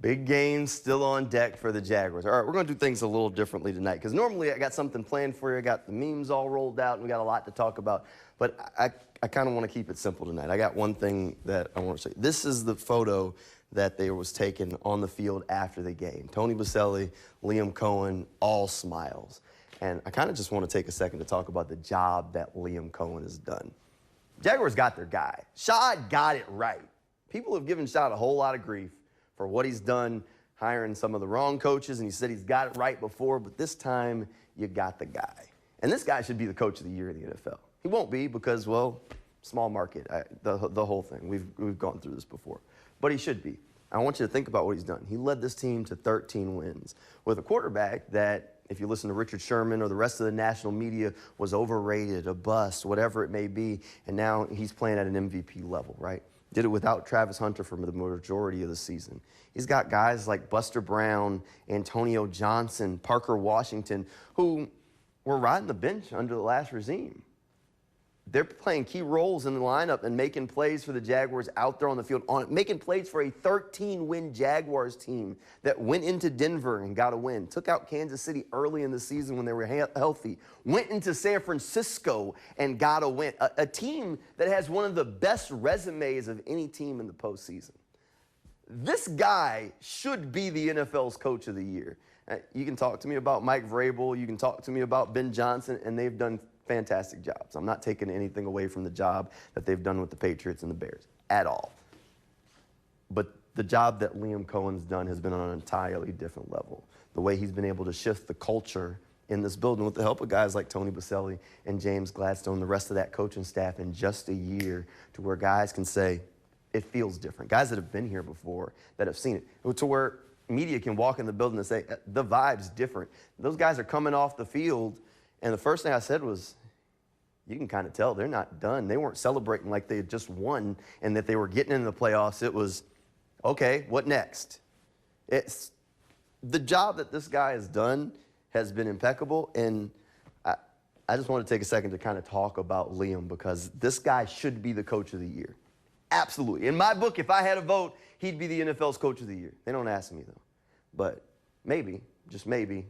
Big game still on deck for the Jaguars. All right, we're going to do things a little differently tonight because normally I got something planned for you. I got the memes all rolled out and we got a lot to talk about. But I kind of want to keep it simple tonight. I got one thing that I want to say. This is the photo that they was taken on the field after the game. Tony Boselli, Liam Coen, all smiles. And I kind of just want to take a second to talk about the job that Liam Coen has done. Jaguars got their guy. Shad got it right. People have given Shad a whole lot of grief for what he's done, hiring some of the wrong coaches, and he said he's got it right before, but this time you got the guy. And this guy should be the coach of the year in the NFL. He won't be because, well, small market, the whole thing. We've gone through this before. But he should be. I want you to think about what he's done. He led this team to 13 wins with a quarterback that, if you listen to Richard Sherman or the rest of the national media, was overrated, a bust, whatever it may be, and now he's playing at an MVP level, right? Did it without Travis Hunter for the majority of the season. He's got guys like Buster Brown, Antonio Johnson, Parker Washington, who were riding the bench under the last regime. They're playing key roles in the lineup and making plays for the Jaguars out there on the field, making plays for a 13-win Jaguars team that went into Denver and got a win, took out Kansas City early in the season when they were healthy, went into San Francisco and got a win, a team that has one of the best resumes of any team in the postseason. This guy should be the NFL's coach of the year. You can talk to me about Mike Vrabel, you can talk to me about Ben Johnson, and they've done fantastic jobs. I'm not taking anything away from the job that they've done with the Patriots and the Bears at all. But the job that Liam Coen's done has been on an entirely different level. The way he's been able to shift the culture in this building with the help of guys like Tony Boselli and James Gladstone, the rest of that coaching staff in just a year, to where guys can say, it feels different. Guys that have been here before, that have seen it, to where media can walk in the building and say, the vibe's different. Those guys are coming off the field, and the first thing I said was, you can kind of tell they're not done. They weren't celebrating like they had just won and that they were getting into the playoffs. It was, okay, what next? It's the job that this guy has done has been impeccable, and I just want to take a second to kind of talk about Liam, because this guy should be the coach of the year. Absolutely. In my book, if I had a vote, he'd be the NFL's coach of the year. They don't ask me, though. But maybe, just maybe,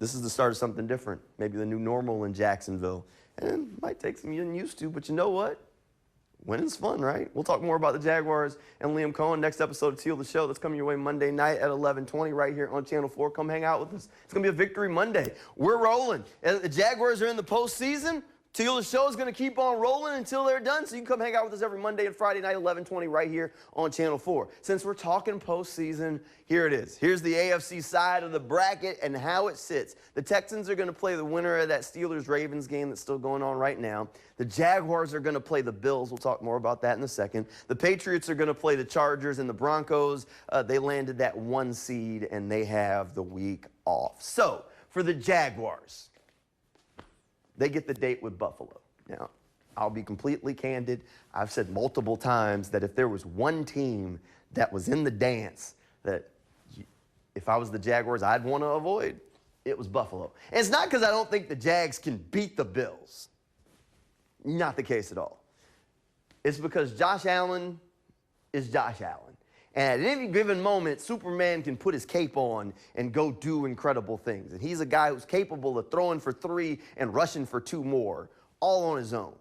this is the start of something different. Maybe the new normal in Jacksonville. And it might take some getting used to, but you know what? Winning's fun, right? We'll talk more about the Jaguars and Liam Coen next episode of Teal the Show. That's coming your way Monday night at 11:20 right here on Channel 4. Come hang out with us. It's going to be a Victory Monday. We're rolling. The Jaguars are in the postseason. Teal the Show is going to keep on rolling until they're done, so you can come hang out with us every Monday and Friday night, 11:20 right here on Channel 4. Since we're talking postseason, here it is. Here's the AFC side of the bracket and how it sits. The Texans are going to play the winner of that Steelers-Ravens game that's still going on right now. The Jaguars are going to play the Bills. We'll talk more about that in a second. The Patriots are going to play the Chargers and the Broncos. They landed that 1 seed, and they have the week off. So, for the Jaguars, they get the date with Buffalo. Now, I'll be completely candid. I've said multiple times that if there was one team that was in the dance that if I was the Jaguars, I'd want to avoid, it was Buffalo. And it's not because I don't think the Jags can beat the Bills. Not the case at all. It's because Josh Allen is Josh Allen. And at any given moment, Superman can put his cape on and go do incredible things. And he's a guy who's capable of throwing for 3 and rushing for 2 more, all on his own.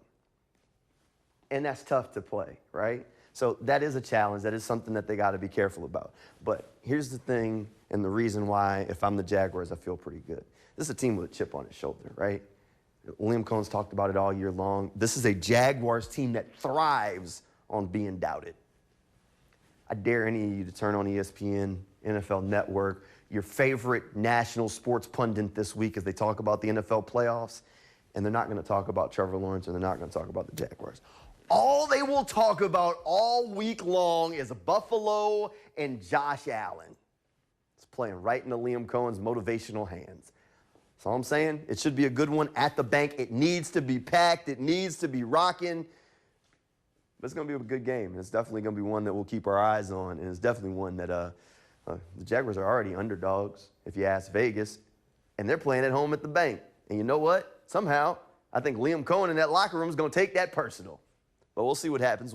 And that's tough to play, right? So that is a challenge. That is something that they got to be careful about. But here's the thing and the reason why, if I'm the Jaguars, I feel pretty good. This is a team with a chip on its shoulder, right? Liam Coen's talked about it all year long. This is a Jaguars team that thrives on being doubted. I dare any of you to turn on ESPN, NFL Network, your favorite national sports pundit this week as they talk about the NFL playoffs, and they're not going to talk about Trevor Lawrence, and they're not going to talk about the Jaguars. All they will talk about all week long is Buffalo and Josh Allen. It's playing right into Liam Coen's motivational hands. That's all I'm saying. It should be a good one at the bank. It needs to be packed. It needs to be rocking. But it's going to be a good game. It's definitely going to be one that we'll keep our eyes on, and it's definitely one that the Jaguars are already underdogs, if you ask Vegas, and they're playing at home at the bank. And you know what? Somehow, I think Liam Coen in that locker room is going to take that personal. But we'll see what happens.